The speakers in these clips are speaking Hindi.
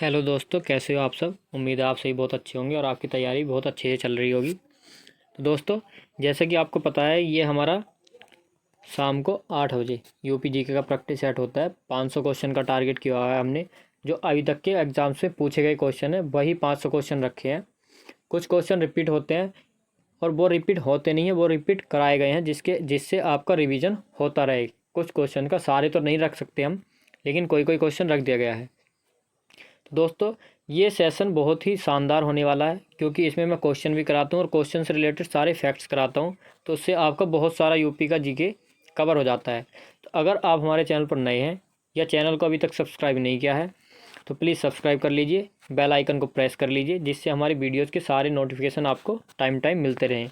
हेलो दोस्तों, कैसे हो आप सब। उम्मीद है आप सही बहुत अच्छे होंगे और आपकी तैयारी बहुत अच्छे से चल रही होगी। तो दोस्तों, जैसे कि आपको पता है, ये हमारा शाम को 8 बजे यूपी जीके का प्रैक्टिस सेट होता है। 500 क्वेश्चन का टारगेट किया हुआ है हमने। जो अभी तक के एग्जाम्स में पूछे गए क्वेश्चन है वही 500 क्वेश्चन रखे हैं। कुछ क्वेश्चन रिपीट होते हैं और वो रिपीट होते नहीं है, वो रिपीट कराए गए हैं जिससे आपका रिवीजन होता रहे। कुछ क्वेश्चन का सारे तो नहीं रख सकते हम, लेकिन कोई कोई क्वेश्चन रख दिया गया है। तो दोस्तों, ये सेशन बहुत ही शानदार होने वाला है, क्योंकि इसमें मैं क्वेश्चन भी कराता हूँ और क्वेश्चन से रिलेटेड सारे फैक्ट्स कराता हूँ। तो उससे आपका बहुत सारा यूपी का जीके कवर हो जाता है। तो अगर आप हमारे चैनल पर नए हैं या चैनल को अभी तक सब्सक्राइब नहीं किया है तो प्लीज़ सब्सक्राइब कर लीजिए, बेल आइकन को प्रेस कर लीजिए, जिससे हमारी वीडियोज़ के सारे नोटिफिकेशन आपको टाइम टाइम मिलते रहें।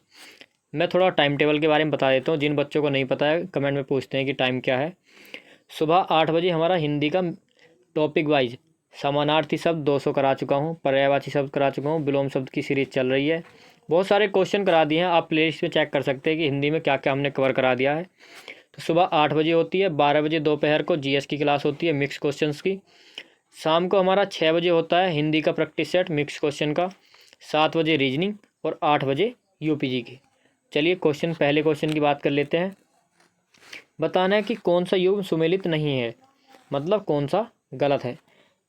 मैं थोड़ा टाइम टेबल के बारे में बता देता हूँ। जिन बच्चों को नहीं पता है कमेंट में पूछते हैं कि टाइम क्या है। सुबह 8 बजे हमारा हिंदी का टॉपिक वाइज समानार्थी शब्द 200 करा चुका हूँ, पर्यायवाची शब्द करा चुका हूँ, विलोम शब्द की सीरीज चल रही है। बहुत सारे क्वेश्चन करा दिए हैं। आप प्लेलिस्ट में चेक कर सकते हैं कि हिंदी में क्या क्या हमने कवर करा दिया है। तो सुबह 8 बजे होती है। 12 बजे दोपहर को जीएस की क्लास होती है, मिक्स क्वेश्चंस की। शाम को हमारा 6 बजे होता है हिंदी का प्रैक्टिस सेट मिक्स क्वेश्चन का। 7 बजे रीजनिंग और 8 बजे यूपीजी की। चलिए पहले क्वेश्चन की बात कर लेते हैं। बताना है कि कौन सा युग्म सुमेलित नहीं है, मतलब कौन सा गलत है।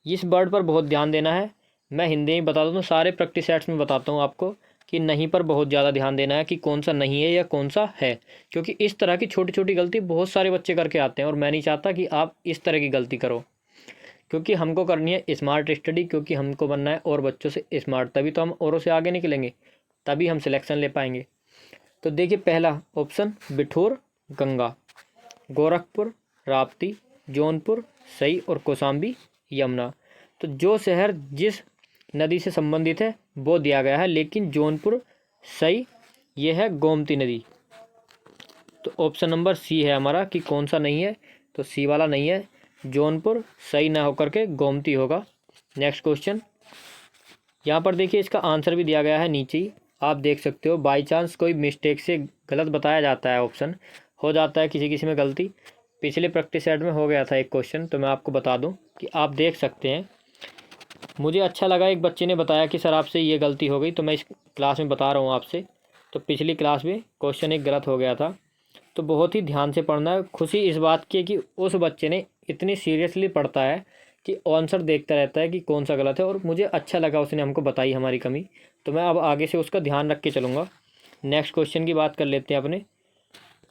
इस वर्ड पर बहुत ध्यान देना है। मैं हिंदी में बता दूँ तो सारे प्रैक्टिस सेट्स में बताता हूँ आपको कि नहीं पर बहुत ज़्यादा ध्यान देना है कि कौन सा नहीं है या कौन सा है, क्योंकि इस तरह की छोटी छोटी गलती बहुत सारे बच्चे करके आते हैं और मैं नहीं चाहता कि आप इस तरह की गलती करो, क्योंकि हमको करनी है स्मार्ट स्टडी, क्योंकि हमको बनना है और बच्चों से स्मार्ट, तभी तो हम औरों से आगे निकलेंगे, तभी हम सिलेक्शन ले पाएंगे। तो देखिए, पहला ऑप्शन बिठूर गंगा, गोरखपुर राप्ती, जौनपुर सई और कौशाम्बी यमुना। तो जो शहर जिस नदी से संबंधित है वो दिया गया है, लेकिन जौनपुर सई ये है गोमती नदी। तो ऑप्शन नंबर सी है हमारा कि कौन सा नहीं है, तो सी वाला नहीं है। जौनपुर सही ना होकर के गोमती होगा। नेक्स्ट क्वेश्चन, यहाँ पर देखिए इसका आंसर भी दिया गया है नीचे ही, आप देख सकते हो। बाई चांस कोई मिस्टेक से गलत बताया जाता है, ऑप्शन हो जाता है किसी किसी में गलती। पिछले प्रैक्टिस सेट में हो गया था एक क्वेश्चन, तो मैं आपको बता दूं कि आप देख सकते हैं। मुझे अच्छा लगा, एक बच्चे ने बताया कि सर आपसे ये गलती हो गई, तो मैं इस क्लास में बता रहा हूँ आपसे। तो पिछली क्लास में क्वेश्चन एक गलत हो गया था। तो बहुत ही ध्यान से पढ़ना है। खुशी इस बात की है कि उस बच्चे ने इतनी सीरियसली पढ़ता है कि आंसर देखता रहता है कि कौन सा गलत है, और मुझे अच्छा लगा उसने हमको बताई हमारी कमी। तो मैं अब आगे से उसका ध्यान रख के चलूँगा। नेक्स्ट क्वेश्चन की बात कर लेते हैं अपने।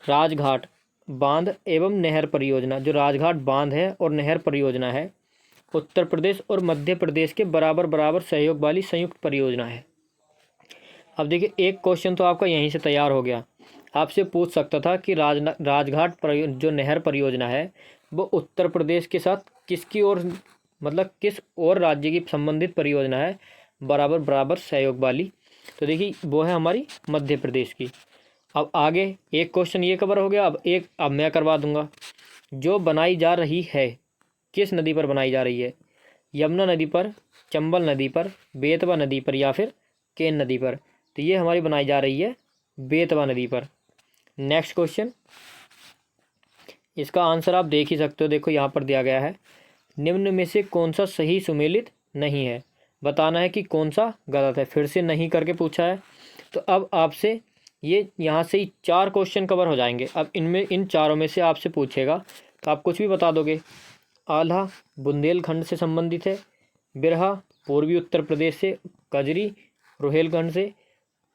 राजघाट बांध एवं नहर परियोजना, जो राजघाट बांध है और नहर परियोजना है, उत्तर प्रदेश और मध्य प्रदेश के बराबर बराबर सहयोग वाली संयुक्त परियोजना है। अब देखिए, एक क्वेश्चन तो आपका यहीं से तैयार हो गया। आपसे पूछ सकता था कि राजघाट जो नहर परियोजना है वो उत्तर प्रदेश के साथ किसकी ओर, मतलब किस और राज्य की संबंधित परियोजना है बराबर बराबर सहयोग वाली। तो देखिए वो है हमारी मध्य प्रदेश की। अब आगे एक क्वेश्चन ये कवर हो गया। अब मैं करवा दूंगा। जो बनाई जा रही है किस नदी पर बनाई जा रही है, यमुना नदी पर, चंबल नदी पर, बेतवा नदी पर या फिर केन नदी पर। तो ये हमारी बनाई जा रही है बेतवा नदी पर। नेक्स्ट क्वेश्चन, इसका आंसर आप देख ही सकते हो, देखो यहाँ पर दिया गया है। निम्न में से कौन सा सही सुमेलित नहीं है, बताना है कि कौन सा गलत है। फिर से नहीं करके पूछा है। तो अब आपसे ये यहाँ से ही 4 क्वेश्चन कवर हो जाएंगे। अब इन चारों में से आपसे पूछेगा तो आप कुछ भी बता दोगे। आल्हा बुंदेलखंड से संबंधित है, बिरहा पूर्वी उत्तर प्रदेश से, कजरी रुहेलखंड से।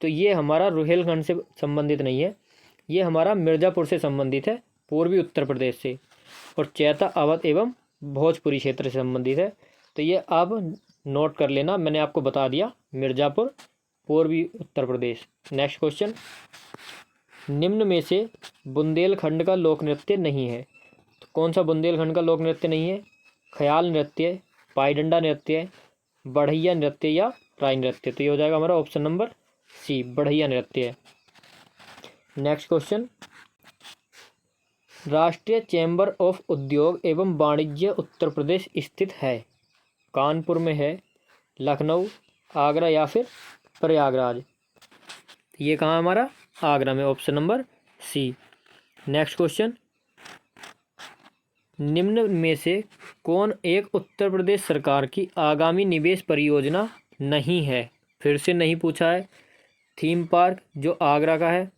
तो ये हमारा रुहेलखंड से संबंधित नहीं है, ये हमारा मिर्ज़ापुर से संबंधित है, पूर्वी उत्तर प्रदेश से। और चैता अवध एवं भोजपुरी क्षेत्र से संबंधित है। तो ये आप नोट कर लेना, मैंने आपको बता दिया, मिर्ज़ापुर पूर्वी उत्तर प्रदेश। नेक्स्ट क्वेश्चन, निम्न में से बुंदेलखंड का लोक नृत्य नहीं है। तो कौन सा बुंदेलखंड का लोक नृत्य नहीं है? ख्याल नृत्य, पाईडंडा नृत्य, बढ़ैया नृत्य या राई नृत्य। तो ये हो जाएगा हमारा ऑप्शन नंबर सी, बढ़ैया नृत्य। नेक्स्ट क्वेश्चन, राष्ट्रीय चैम्बर ऑफ उद्योग एवं वाणिज्य उत्तर प्रदेश स्थित है, कानपुर में है, लखनऊ, आगरा या फिर प्रयागराज। ये कहाँ हमारा? आगरा में, option number C. Next question, निम्न में से कौन एक उत्तर प्रदेश सरकार की आगामी निवेश परियोजना नहीं है? फिर से नहीं पूछा है। थीम पार्क जो आगरा का है,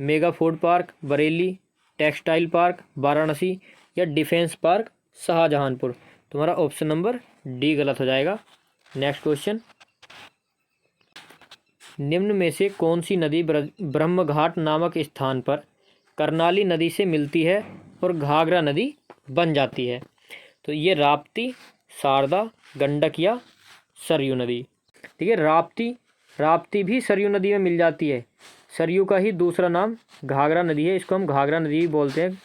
mega food park Bareilly, textile park Varanasi या डिफेंस पार्क शाहजहांपुर। तुम्हारा ऑप्शन नंबर डी गलत हो जाएगा। नेक्स्ट क्वेश्चन, निम्न में से कौन सी नदी ब्रह्मघाट नामक स्थान पर करनाली नदी से मिलती है और घाघरा नदी बन जाती है? तो ये राप्ती, शारदा, गंडक या सरयू नदी। ठीक है, राप्ती भी सरयू नदी में मिल जाती है। सरयू का ही दूसरा नाम घाघरा नदी है, इसको हम घाघरा नदी भी बोलते हैं।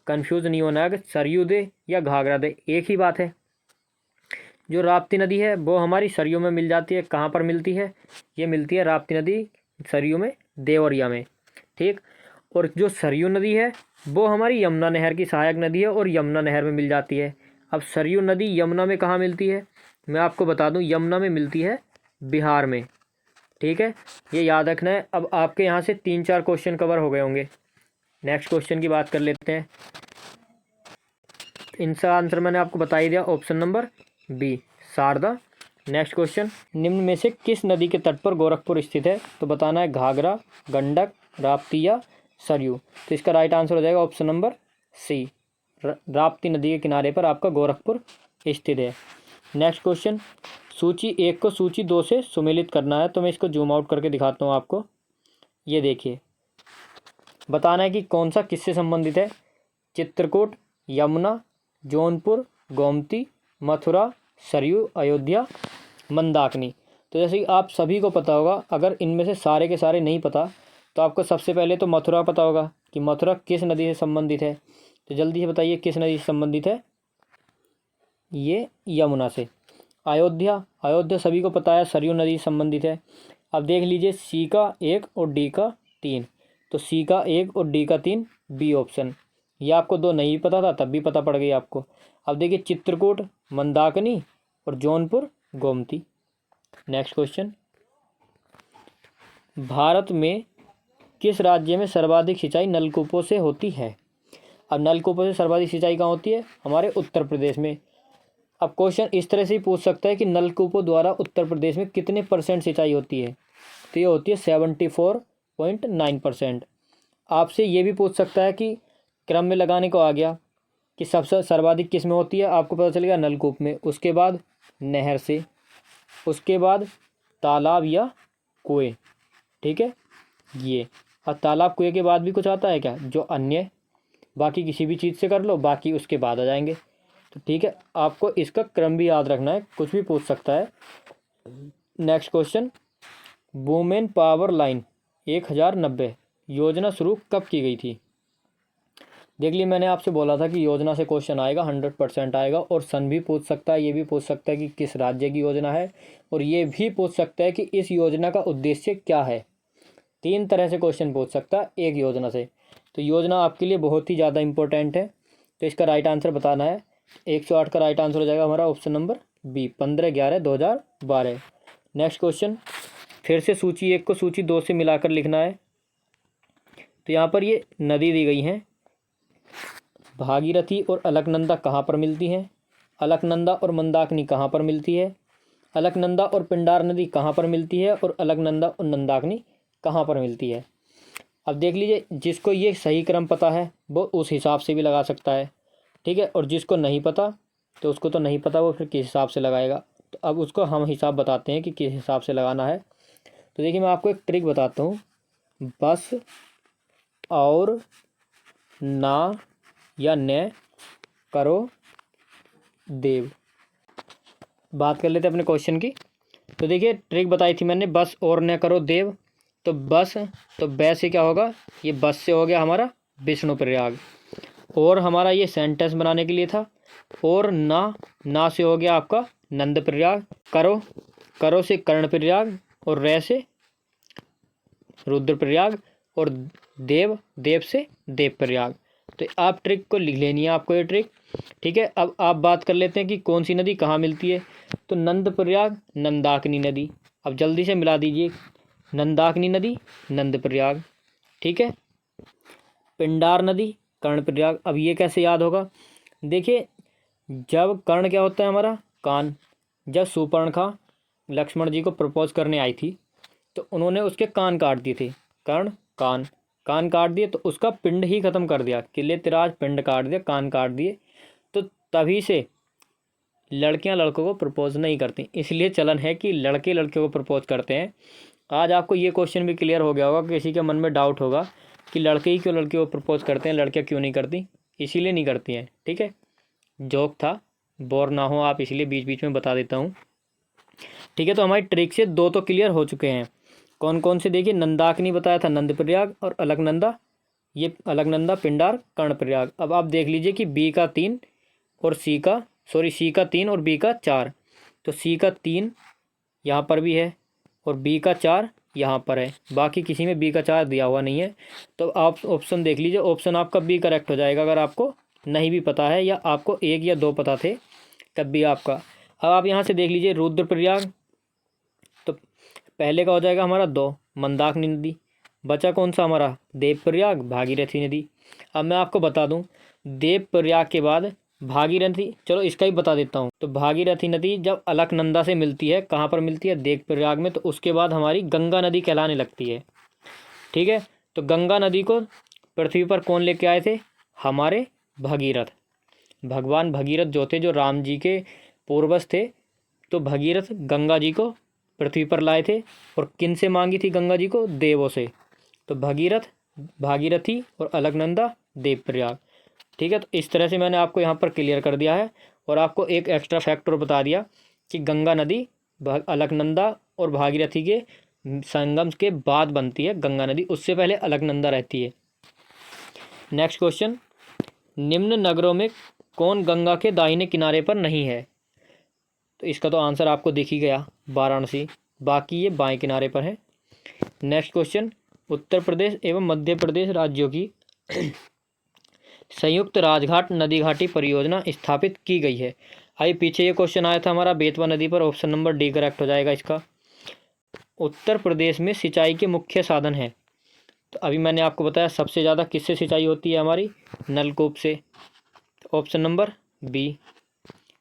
कंफ्यूज नहीं होना है कि सरयू दे या घाघरा दे, एक ही बात है। जो राप्ती नदी है वो हमारी सरयू में मिल जाती है। कहाँ पर मिलती है? ये मिलती है राप्ती नदी सरयू में, देवरिया में। ठीक, और जो सरयू नदी है वो हमारी यमुना नहर की सहायक नदी है और यमुना नहर में मिल जाती है। अब सरयू नदी यमुना में कहाँ मिलती है? मैं आपको बता दूं, यमुना में मिलती है बिहार में। ठीक है, ये याद रखना है। अब आपके यहाँ से 3-4 क्वेश्चन कवर हो गए होंगे। नेक्स्ट क्वेश्चन की बात कर लेते हैं। इनका आंसर मैंने आपको बता ही दिया, option number B Sharda. Next question, निम्न में से किस नदी के तट पर गोरखपुर स्थित है? तो बताना है घाघरा, गंडक, राप्ती या सरयू। तो इसका राइट आंसर हो जाएगा ऑप्शन नंबर सी, राप्ती नदी के किनारे पर आपका गोरखपुर स्थित है। नेक्स्ट क्वेश्चन, सूची 1 को सूची 2 से सुमेलित करना है। तो मैं इसको जूम आउट करके दिखाता हूँ आपको। ये देखिए, बताना है कि कौन सा किससे संबंधित है। चित्रकूट, यमुना, जौनपुर, गोमती, मथुरा, सरयू, अयोध्या, मंदाकिनी। तो जैसे कि आप सभी को पता होगा, अगर इनमें से सारे के सारे नहीं पता तो आपको सबसे पहले तो मथुरा पता होगा कि मथुरा किस नदी से संबंधित है। तो जल्दी से बताइए किस नदी से संबंधित है? ये यमुना से। अयोध्या सभी को पता है सरयू नदी से संबंधित है। अब देख लीजिए, सी का 1 और डी का 3। तो सी का 1 और डी का 3 बी ऑप्शन। ये आपको 2 नहीं पता था, तब भी पता पड़ गई आपको। अब देखिए, चित्रकूट, मंदाकिनी और जौनपुर, गोमती। नेक्स्ट क्वेश्चन, भारत में किस राज्य में सर्वाधिक सिंचाई नलकूपों से होती है? अब नलकूपों से सर्वाधिक सिंचाई कहाँ होती है? हमारे उत्तर प्रदेश में। अब क्वेश्चन इस तरह से ही पूछ सकता है कि नलकूपों द्वारा उत्तर प्रदेश में कितने % सिंचाई होती है? तो ये होती है 74.9%। आपसे ये भी पूछ सकता है कि क्रम में लगाने को आ गया कि सबसे सर्वाधिक किस में होती है, आपको पता चलेगा नलकूप में, उसके बाद नहर से, उसके बाद तालाब या कुएं। ठीक है, ये। और तालाब कुएं के बाद भी कुछ आता है क्या? जो अन्य, बाकी किसी भी चीज़ से कर लो, बाकी उसके बाद आ जाएंगे। तो ठीक है, आपको इसका क्रम भी याद रखना है, कुछ भी पूछ सकता है। Next question, women power line 1090 योजना शुरू कब की गई थी? देख ली, मैंने आपसे बोला था कि योजना से क्वेश्चन आएगा, 100% आएगा। और सन भी पूछ सकता है, ये भी पूछ सकता है कि किस राज्य की योजना है, और ये भी पूछ सकता है कि इस योजना का उद्देश्य क्या है। 3 तरह से क्वेश्चन पूछ सकता है एक योजना से। तो योजना आपके लिए बहुत ही ज़्यादा इंपॉर्टेंट है। तो इसका राइट आंसर बताना है। 108 का राइट आंसर हो जाएगा हमारा option number B, 15/11/2012। Next question, फिर से सूची 1 को सूची 2 से मिलाकर लिखना है। तो यहाँ पर ये नदी दी गई हैं, भागीरथी और अलकनंदा कहाँ पर मिलती हैं? अलकनंदा और मंदाकिनी कहाँ पर मिलती है? अलकनंदा और पिंडार नदी कहाँ पर मिलती है? और अलकनंदा और नंदाकिनी कहाँ पर मिलती है? अब देख लीजिए, जिसको ये सही क्रम पता है वो उस हिसाब से भी लगा सकता है। ठीक है, और जिसको नहीं पता तो उसको तो नहीं पता, वो फिर किस हिसाब से लगाएगा। तो अब उसको हम हिसाब बताते हैं कि किस हिसाब से लगाना है। तो देखिए, मैं आपको एक ट्रिक बताता हूँ। बस और ना या न करो देव। बात कर लेते हैं अपने क्वेश्चन की। तो देखिए, ट्रिक बताई थी मैंने, बस और न करो देव। तो बस, तो बै से क्या होगा? ये बस से हो गया हमारा विष्णु प्रयाग। और हमारा ये सेंटेंस बनाने के लिए था। और ना से हो गया आपका नंद प्रयाग। करो से कर्ण प्रयाग। और रे से रुद्र प्रयाग। और देव से देव प्रयाग। तो आप ट्रिक को लिख लेनी है आपको, ये ट्रिक। ठीक है, अब आप बात कर लेते हैं कि कौन सी नदी कहाँ मिलती है। तो नंद प्रयाग, नंदाकिनी नदी। अब जल्दी से मिला दीजिए, नंदाकिनी नदी, नंद प्रयाग। ठीक है, पिंडार नदी, कर्ण प्रयाग। अब ये कैसे याद होगा? देखिए, जब कर्ण क्या होता है हमारा, कान। जब शूर्पणखा लक्ष्मण जी को प्रपोज करने आई थी तो उन्होंने उसके कान काट दिए थे। कर्ण, कान, कान काट दिए तो उसका पिंड ही खत्म कर दिया। किले तिराज पिंड काट दिया, कान काट दिए। तो तभी से लड़कियां लड़कों को प्रपोज नहीं करती, इसलिए चलन है कि लड़के लड़कियों को प्रपोज करते हैं। आज आपको ये क्वेश्चन भी क्लियर हो गया होगा, किसी के मन में डाउट होगा कि लड़के ही क्यों लड़कियों को प्रपोज करते हैं, लड़कियां क्यों नहीं करती। इसीलिए नहीं करती हैं, ठीक है। जोक था, बोर ना हो आप, इसलिए बीच बीच में बता देता हूँ, ठीक है। तो हमारी ट्रिक से 2 तो क्लियर हो चुके हैं। कौन कौन से, देखिए, नंदाकिनी बताया था, नंदप्रयाग और अलकनंदा, ये अलकनंदा, पिंडार, कर्णप्रयाग। अब आप देख लीजिए कि बी का 3 और सी का सी का 3 और बी का 4। तो सी का 3 यहाँ पर भी है और बी का 4 यहाँ पर है, बाकी किसी में बी का 4 दिया हुआ नहीं है। तो आप ऑप्शन देख लीजिए, ऑप्शन आपका बी करेक्ट हो जाएगा अगर आपको नहीं भी पता है या आपको 1 या 2 पता थे तब भी आपका। अब आप यहाँ से देख लीजिए रुद्रप्रयाग, तो पहले का हो जाएगा हमारा 2 मंदाकिनी नदी। बचा कौन सा हमारा, देवप्रयाग, भागीरथी नदी। अब मैं आपको बता दूं, देवप्रयाग के बाद भागीरथी, चलो इसका ही बता देता हूँ। तो भागीरथी नदी जब अलकनंदा से मिलती है, कहाँ पर मिलती है, देवप्रयाग में, तो उसके बाद हमारी गंगा नदी कहलाने लगती है, ठीक है। तो गंगा नदी को पृथ्वी पर कौन लेके आए थे, हमारे भगीरथ, भगवान भगीरथ जो थे, जो राम जी के पूर्वज थे। तो भगीरथ गंगा जी को पृथ्वी पर लाए थे और किन से मांगी थी गंगा जी को, देवों से। तो भगीरथ, भागीरथी और अलकनंदा, देवप्रयाग, ठीक है। तो इस तरह से मैंने आपको यहाँ पर क्लियर कर दिया है और आपको एक एक्स्ट्रा फैक्टर बता दिया कि गंगा नदी अलकनंदा और भागीरथी के संगम के बाद बनती है गंगा नदी, उससे पहले अलकनंदा रहती है। नेक्स्ट क्वेश्चन, निम्न नगरों में कौन गंगा के दाहिने किनारे पर नहीं है। तो इसका तो आंसर आपको दिख ही गया, वाराणसी, बाकी ये बाएं किनारे पर है। नेक्स्ट क्वेश्चन, उत्तर प्रदेश एवं मध्य प्रदेश राज्यों की संयुक्त राजघाट नदी घाटी परियोजना स्थापित की गई है। अभी पीछे ये क्वेश्चन आया था हमारा बेतवा नदी पर, ऑप्शन नंबर डी करेक्ट हो जाएगा इसका। उत्तर प्रदेश में सिंचाई के मुख्य साधन है, तो अभी मैंने आपको बताया सबसे ज़्यादा किससे सिंचाई होती है, हमारी नलकूप से। ऑप्शन नंबर बी,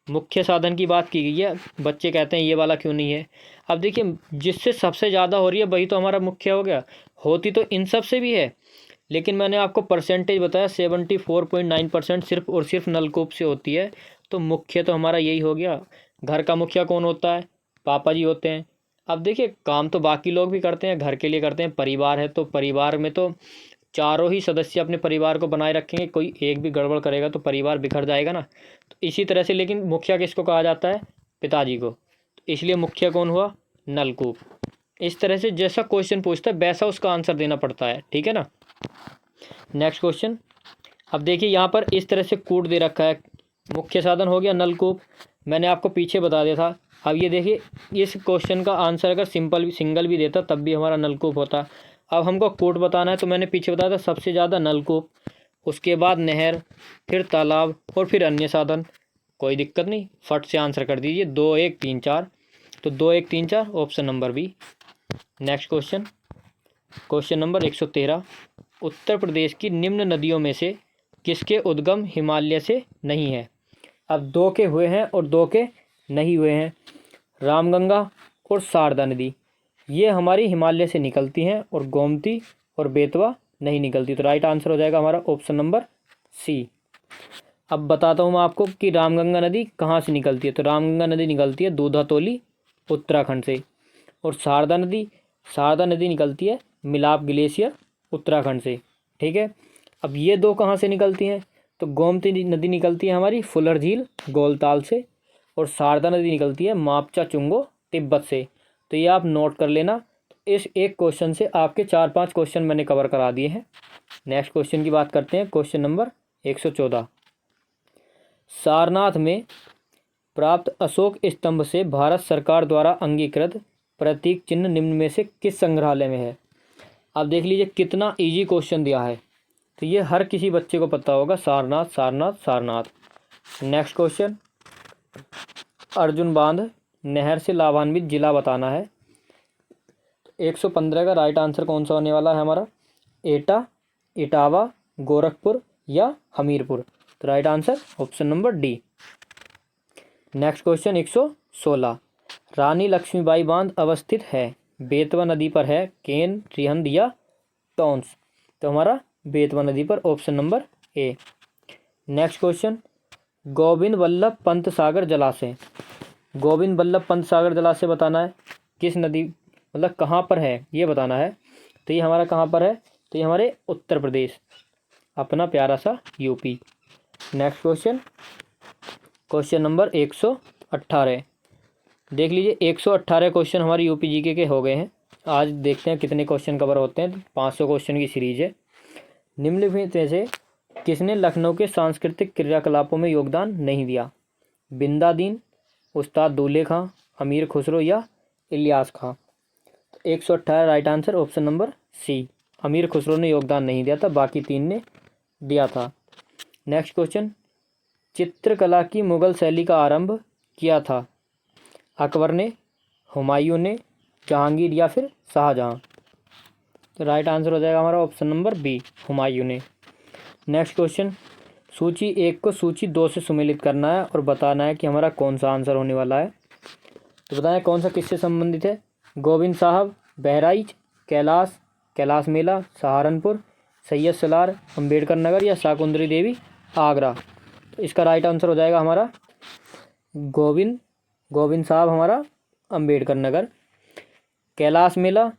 मुख्य साधन की बात की गई है। बच्चे कहते हैं ये वाला क्यों नहीं है। अब देखिए, जिससे सबसे ज़्यादा हो रही है वही तो हमारा मुख्य हो गया, होती तो इन सब से भी है, लेकिन मैंने आपको परसेंटेज बताया 74.9% सिर्फ और सिर्फ नलकूप से होती है। तो मुख्य तो हमारा यही हो गया। घर का मुखिया कौन होता है, पापा जी होते हैं। अब देखिए, काम तो बाकी लोग भी करते हैं, घर के लिए करते हैं, परिवार है तो परिवार में तो चारों ही सदस्य अपने परिवार को बनाए रखेंगे, कोई एक भी गड़बड़ करेगा तो परिवार बिखर जाएगा ना। तो इसी तरह से, लेकिन मुखिया किसको कहा जाता है, पिताजी को, तो इसलिए मुखिया कौन हुआ, नलकूप। इस तरह से जैसा क्वेश्चन पूछता है वैसा उसका आंसर देना पड़ता है, ठीक है ना। नेक्स्ट क्वेश्चन, अब देखिए यहाँ पर इस तरह से कूट दे रखा है, मुख्य साधन हो गया नलकूप, मैंने आपको पीछे बता दिया था। अब ये देखिए, इस क्वेश्चन का आंसर अगर सिंगल भी देता तब भी हमारा नलकूप होता। अब हमको कूट बताना है, तो मैंने पीछे बताया था सबसे ज़्यादा नलकूप, उसके बाद नहर, फिर तालाब और फिर अन्य साधन। कोई दिक्कत नहीं, फट से आंसर कर दीजिए, 2 1 3 4। तो 2 1 3 4 option number B. Next question, question number 113, Uttar Pradesh की निम्न नदियों में से किसके उद्गम हिमालय से नहीं है। अब 2 के हुए हैं और 2 के नहीं हुए हैं, रामगंगा और शारदा नदी, ये हमारी हिमालय से निकलती हैं और गोमती और बेतवा नहीं निकलती। तो राइट आंसर हो जाएगा हमारा ऑप्शन नंबर सी। अब बताता हूँ मैं आपको कि रामगंगा नदी कहाँ से निकलती है। तो रामगंगा नदी निकलती है दूधातोली उत्तराखंड से, और शारदा नदी निकलती है मिलाप ग्लेशियर उत्तराखंड से, ठीक है। अब ये 2 कहाँ से निकलती हैं, तो गोमती नदी निकलती है हमारी फुलर झील गोलताल से, और शारदा नदी निकलती है मापचा चुंगो तिब्बत से। तो ये आप नोट कर लेना। इस एक क्वेश्चन से आपके 4-5 क्वेश्चन मैंने कवर करा दिए हैं। नेक्स्ट क्वेश्चन की बात करते हैं, क्वेश्चन नंबर 114, सारनाथ में प्राप्त अशोक स्तंभ से भारत सरकार द्वारा अंगीकृत प्रतीक चिन्ह निम्न में से किस संग्रहालय में है। अब देख लीजिए कितना इजी क्वेश्चन दिया है, तो ये हर किसी बच्चे को पता होगा, सारनाथ सारनाथ सारनाथ। नेक्स्ट क्वेश्चन, अर्जुन बांध नहर से लाभान्वित जिला बताना है। 115 का राइट आंसर कौन सा होने वाला है हमारा, एटा, इटावा, गोरखपुर या हमीरपुर। तो right answer option number D. Next question 116, रानी लक्ष्मीबाई बांध अवस्थित है, बेतवा नदी पर है, केन, रिहंद या टॉन्स? तो हमारा बेतवा नदी पर, option number A. Next question, Govind Vallabh Pant Sagar जलाशय, गोविंद वल्लभ पंत सागर जलाशय बताना है किस नदी, मतलब कहाँ पर है ये बताना है। तो ये हमारा कहाँ पर है, तो ये हमारे उत्तर प्रदेश, अपना प्यारा सा UP. Next question, question number 118, देख लीजिए 118 क्वेश्चन हमारे यूपी जीके के हो गए हैं। आज देखते हैं कितने क्वेश्चन कवर होते हैं। 500 क्वेश्चन की सीरीज है। निम्नलिखित में से किसने लखनऊ के सांस्कृतिक क्रियाकलापों में योगदान नहीं दिया? बिंदा दीन, उस्ताद दूल्हे खां, अमीर खुसरो या Ilyas Khan? 118 right answer option number C, Amir Khusro ने योगदान नहीं दिया था, बाकी 3 ने दिया था। नेक्स्ट क्वेश्चन, चित्रकला की मुगल शैली का आरंभ किया था? अकबर ने, हुमायूं ने, जहांगीर या फिर शाहजहां? तो राइट आंसर हो जाएगा हमारा ऑप्शन नंबर बी, हुमायूं ने। नेक्स्ट क्वेश्चन, सूची 1 को सूची 2 से सुमेलित करना है और बताना है कि हमारा कौन सा आंसर होने वाला है। तो बताना है कौन सा किससे संबंधित है। गोविंद साहब, बहराइच, कैलाश, कैलाश मेला, सहारनपुर, सैयद सलार, अम्बेडकर नगर या शाकुंतरी देवी, आगरा? तो इसका राइट आंसर हो जाएगा हमारा गोविंद साहब हमारा अम्बेडकर नगर, कैलाश मेला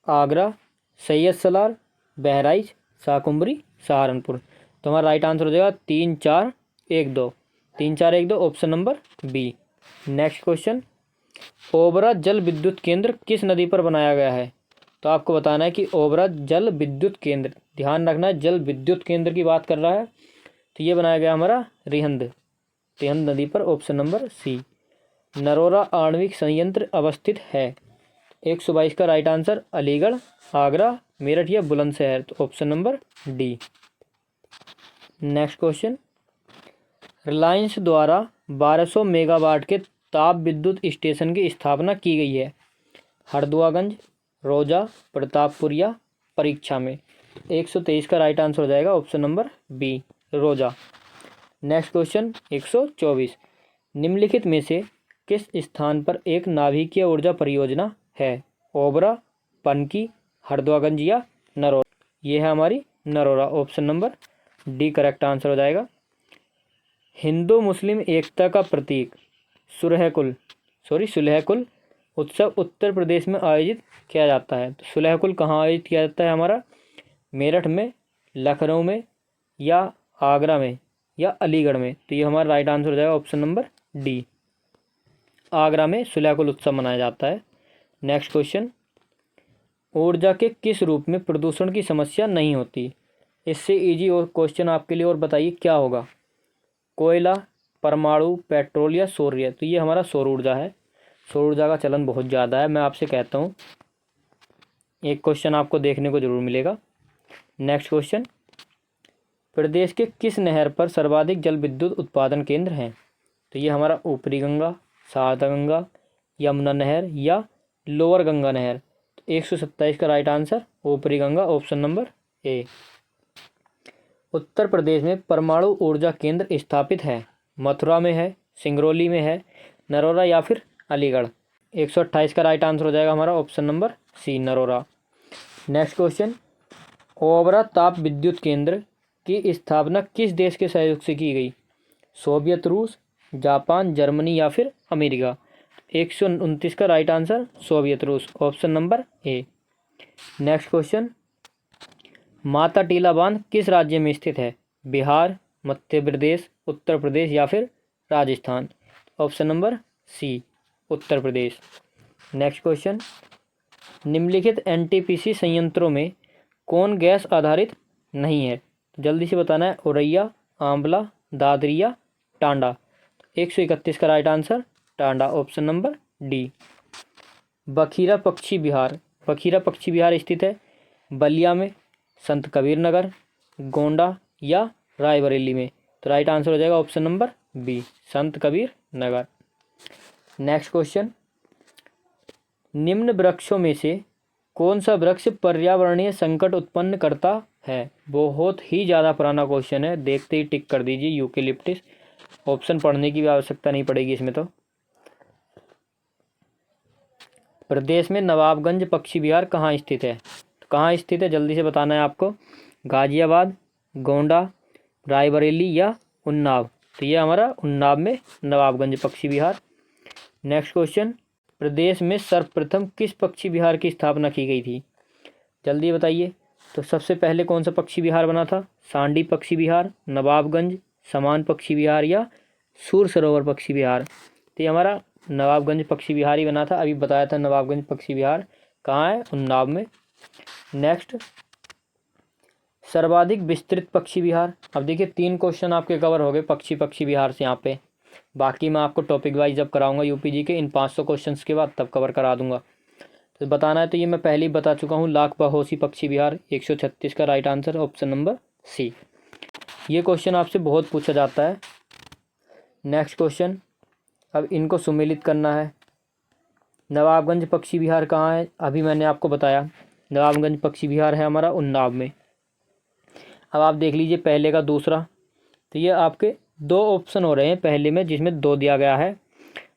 आगरा, सैयद सलार बहराइच, शाकुंभरी सहारनपुर। तो हमारा राइट आंसर हो जाएगा 3 4 1 2, 3 4 1 2 option number B. Next question, Obra जल विद्युत केंद्र किस नदी पर बनाया गया है? तो आपको बताना है कि ओबरा जल विद्युत केंद्र, ध्यान रखना है जल विद्युत केंद्र की बात कर रहा है, तो ये बनाया गया हमारा रिहंद नदी पर, ऑप्शन नंबर सी। नरोरा आणविक संयंत्र अवस्थित है? 122 का राइट आंसर अलीगढ़, आगरा, मेरठ या बुलंदशहर? तो option number D. Next question, Reliance द्वारा 1200 मेगावाट के ताप विद्युत स्टेशन की स्थापना की गई है? हरदुआगंज, रोजा, प्रतापपुर या परीक्षा में? 123 का राइट आंसर हो जाएगा ऑप्शन नंबर बी, रोजा। नेक्स्ट क्वेश्चन 124, निम्नलिखित में से किस स्थान पर एक नाभिकीय ऊर्जा परियोजना है? ओबरा, पनकी, हरदुआगंज या नरोरा? ये है हमारी Narora, option number D correct answer हो जाएगा। हिंदू मुस्लिम एकता का प्रतीक सुलहकुल उत्सव उत्तर प्रदेश में आयोजित किया जाता है? तो सुलहकुल कहाँ आयोजित किया जाता है हमारा? मेरठ में, लखनऊ में या आगरा में या अलीगढ़ में? तो ये हमारा राइट आंसर हो जाएगा ऑप्शन नंबर डी, आगरा में सुलहकुल उत्सव मनाया जाता है। नेक्स्ट क्वेश्चन, ऊर्जा के किस रूप में प्रदूषण की समस्या नहीं होती? इससे इजी और क्वेश्चन आपके लिए और बताइए क्या होगा। कोयला, परमाणु, पेट्रोल या सौर्य? तो ये हमारा सौर ऊर्जा है। सौर ऊर्जा का चलन बहुत ज़्यादा है, मैं आपसे कहता हूँ एक क्वेश्चन आपको देखने को जरूर मिलेगा। नेक्स्ट क्वेश्चन, प्रदेश के किस नहर पर सर्वाधिक जल विद्युत उत्पादन केंद्र हैं? तो ये हमारा ऊपरी गंगा, शारदा गंगा, यमुना नहर या लोअर गंगा नहर? तो 127 का राइट आंसर ऊपरी गंगा, ऑप्शन नंबर ए। उत्तर प्रदेश में परमाणु ऊर्जा केंद्र स्थापित है? मथुरा में है, सिंगरौली में है, नरोरा या फिर अलीगढ़? 128 का राइट आंसर हो जाएगा हमारा option number C, Narora. Next question, Obra ताप विद्युत केंद्र की स्थापना किस देश के सहयोग से की गई? सोवियत रूस, जापान, जर्मनी या फिर अमेरिका? 129 का राइट आंसर सोवियत रूस, option number A. Next question, Mata Tila बांध किस राज्य में स्थित है? बिहार, मध्य प्रदेश, उत्तर प्रदेश या फिर राजस्थान? ऑप्शन नंबर सी, उत्तर प्रदेश। नेक्स्ट क्वेश्चन, निम्नलिखित एनटीपीसी संयंत्रों में कौन गैस आधारित नहीं है? जल्दी से बताना है, औरैया, आंवला, दादरी या टांडा? 131 का right answer Tanda, option number D. Bakhira पक्षी विहार स्थित है? बलिया में, संत कबीर नगर, गोंडा या रायबरेली में? तो राइट आंसर हो जाएगा ऑप्शन नंबर बी, संत कबीर नगर। नेक्स्ट क्वेश्चन, निम्न वृक्षों में से कौन सा वृक्ष पर्यावरणीय संकट उत्पन्न करता है? बहुत ही ज़्यादा पुराना क्वेश्चन है, देखते ही टिक कर दीजिए यूकेलिप्टिस। ऑप्शन पढ़ने की भी आवश्यकता नहीं पड़ेगी इसमें। तो प्रदेश में नवाबगंज पक्षी विहार कहाँ स्थित है? तो कहाँ स्थित है जल्दी से बताना है आपको। गाजियाबाद, गोंडा, रायबरेली या उन्नाव? तो ये हमारा उन्नाव में नवाबगंज पक्षी विहार। नेक्स्ट क्वेश्चन, प्रदेश में सर्वप्रथम किस पक्षी विहार की स्थापना की गई थी? जल्दी बताइए। तो सबसे पहले कौन सा पक्षी विहार बना था? सांडी पक्षी विहार, नवाबगंज, समान पक्षी विहार या सूर सरोवर पक्षी विहार? तो ये हमारा नवाबगंज पक्षी विहार ही बना था। अभी बताया था नवाबगंज पक्षी विहार कहाँ है? उन्नाव में। नेक्स्ट, सर्वाधिक विस्तृत पक्षी विहार। अब देखिए 3 क्वेश्चन आपके कवर हो गए पक्षी विहार से यहाँ पे। बाकी मैं आपको टॉपिक वाइज जब कराऊंगा यूपीजी के इन 500 क्वेश्चंस के बाद तब कवर करा दूंगा। तो बताना है तो ये मैं पहले ही बता चुका हूँ, लाख बहोसी पक्षी विहार 136 का right answer option number C. ये क्वेश्चन आपसे बहुत पूछा जाता है। नेक्स्ट क्वेश्चन, अब इनको सुमेलित करना है। नवाबगंज पक्षी विहार कहाँ है? अभी मैंने आपको बताया नवाबगंज पक्षी विहार है हमारा उन्नाव में। अब आप देख लीजिए पहले का दूसरा, तो ये आपके 2 ऑप्शन हो रहे हैं पहले में जिसमें 2 दिया गया है।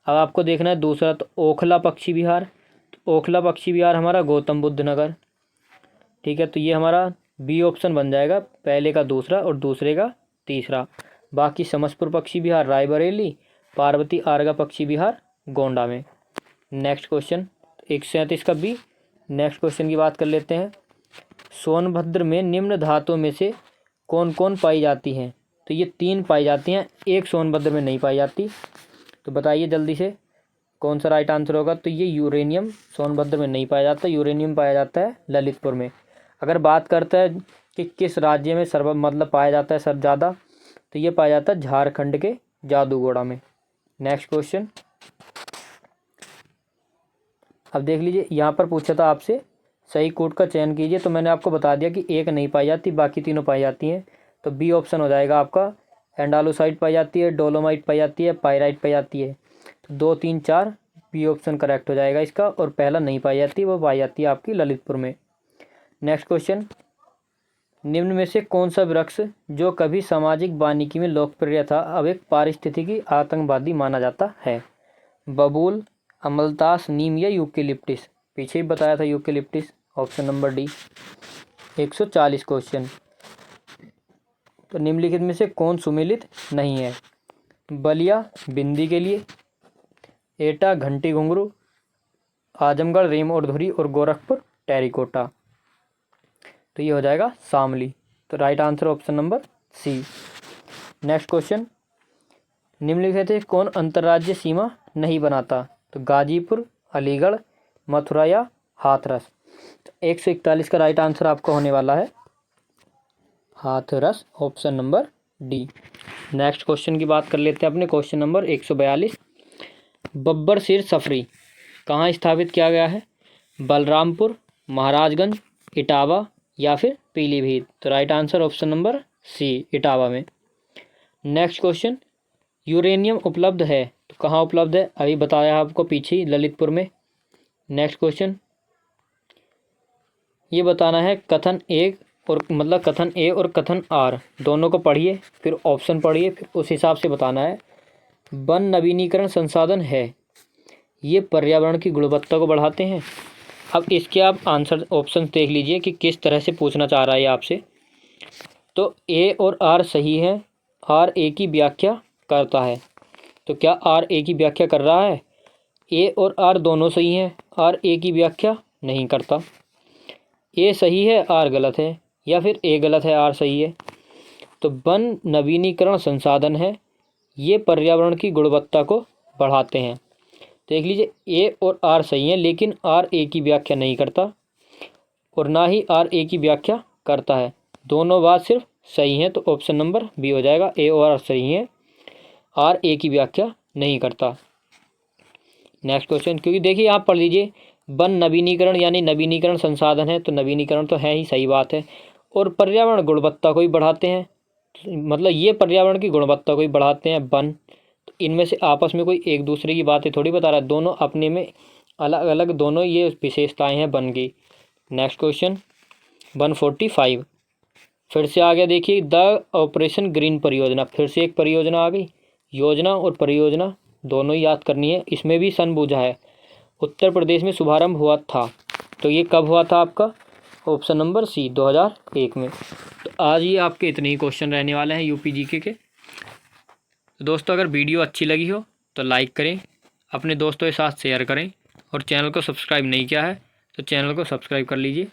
अब आपको देखना है दूसरा, तो ओखला पक्षी विहार। तो ओखला पक्षी विहार हमारा गौतम बुद्ध नगर, ठीक है। तो ये हमारा बी ऑप्शन बन जाएगा, पहले का दूसरा और दूसरे का तीसरा। बाकी समसपुर पक्षी विहार रायबरेली, पार्वती आर्गा पक्षी विहार गोंडा में। नेक्स्ट क्वेश्चन 137 का बी। नेक्स्ट क्वेश्चन की बात कर लेते हैं। सोनभद्र में निम्न धातुओं में से कौन कौन पाई जाती हैं? तो ये 3 पाई जाती हैं, एक सोनभद्र में नहीं पाई जाती। तो बताइए जल्दी से कौन सा राइट आंसर होगा। तो ये यूरेनियम सोनभद्र में नहीं पाया जाता, यूरेनियम पाया जाता है ललितपुर में। अगर बात करता है कि किस राज्य में मतलब पाया जाता है सब ज़्यादा, तो ये पाया जाता है झारखंड के जादूगोड़ा में। नेक्स्ट क्वेश्चन, अब देख लीजिए यहाँ पर पूछा था आपसे सही कोड का चयन कीजिए, तो मैंने आपको बता दिया कि एक नहीं पाई जाती, बाकी तीनों पाई जाती हैं। तो बी ऑप्शन हो जाएगा आपका। एंडालुसाइट पाई जाती है, डोलोमाइट पाई जाती है, पाइराइट पाई जाती है। तो 2, 3, 4 बी ऑप्शन करेक्ट हो जाएगा इसका। और पहला नहीं पाई जाती, वो पाई जाती है आपकी ललितपुर में। नेक्स्ट क्वेश्चन, निम्न में से कौन सा वृक्ष जो कभी सामाजिक वानिकी में लोकप्रिय था अब एक पारिस्थितिकी आतंकवादी माना जाता है? बबूल, अमलतास, नीम या यूकेलिप्टिस? पीछे ही बताया था eucalyptus, option number D. 140 question, तो निम्नलिखित में से कौन सुमेलित नहीं है? बलिया बिंदी के लिए, एटा घंटी घुंघरू, आजमगढ़ रेम और धुरी और गोरखपुर टेरिकोटा? तो ये हो जाएगा शामली। तो right answer option number C. Next question, निम्नलिखित से कौन अंतर्राज्यीय सीमा नहीं बनाता? तो गाजीपुर, अलीगढ़, मथुरा या हाथरस? तो 141 का राइट आंसर आपका होने वाला है Hathras, option number D. Next question की बात कर लेते हैं अपने, क्वेश्चन नंबर 142। बब्बर शेर सफरी कहाँ स्थापित किया गया है? बलरामपुर, महाराजगंज, इटावा या फिर पीलीभीत? तो right answer option number C, Etawah में। नेक्स्ट क्वेश्चन, यूरेनियम उपलब्ध है तो कहाँ उपलब्ध है? अभी बताया आपको पीछे ही, ललितपुर में। नेक्स्ट क्वेश्चन, ये बताना है कथन ए और कथन आर दोनों को पढ़िए, फिर ऑप्शन पढ़िए, फिर उस हिसाब से बताना है। वन नवीनीकरण संसाधन है, ये पर्यावरण की गुणवत्ता को बढ़ाते हैं। अब इसके आप आंसर ऑप्शन देख लीजिए कि किस तरह से पूछना चाह रहा है आपसे। तो ए और आर सही है, आर ए की व्याख्या करता है। तो क्या आर ए की व्याख्या कर रहा है? ए और आर दोनों सही हैं, आर ए की व्याख्या नहीं करता। ए सही है, आर गलत है, या फिर ए गलत है, आर सही है। तो वन नवीनीकरण संसाधन है, ये पर्यावरण की गुणवत्ता को बढ़ाते हैं। देख लीजिए ए और आर सही हैं, लेकिन आर ए की व्याख्या नहीं करता और ना ही आर ए की व्याख्या करता है। दोनों बात सिर्फ सही हैं, तो ऑप्शन नंबर बी हो जाएगा। ए और आर सही हैं, आर ए की व्याख्या नहीं करता। नेक्स्ट क्वेश्चन, क्योंकि देखिए आप पढ़ लीजिए, वन नवीनीकरण यानी नवीनीकरण संसाधन है, तो नवीनीकरण तो है ही, सही बात है। और पर्यावरण गुणवत्ता को भी बढ़ाते हैं, मतलब ये पर्यावरण की गुणवत्ता को भी बढ़ाते हैं वन। तो इनमें से आपस में कोई एक दूसरे की बातें थोड़ी बता रहा है, दोनों अपने में अलग अलग दोनों ये विशेषताएं हैं वन की। नेक्स्ट क्वेश्चन 145, फिर से आ गया, देखिए द ऑपरेशन ग्रीन परियोजना, फिर से एक परियोजना आ गई। योजना और परियोजना दोनों ही याद करनी है। इसमें भी सन पूछा है। उत्तर प्रदेश में शुभारंभ हुआ था, तो ये कब हुआ था आपका? ऑप्शन नंबर सी, 2001 में। तो आज ये आपके इतने ही क्वेश्चन रहने वाले हैं यूपी जीके के। तो दोस्तों अगर वीडियो अच्छी लगी हो तो लाइक करें, अपने दोस्तों के साथ शेयर करें, और चैनल को सब्सक्राइब नहीं किया है तो चैनल को सब्सक्राइब कर लीजिए।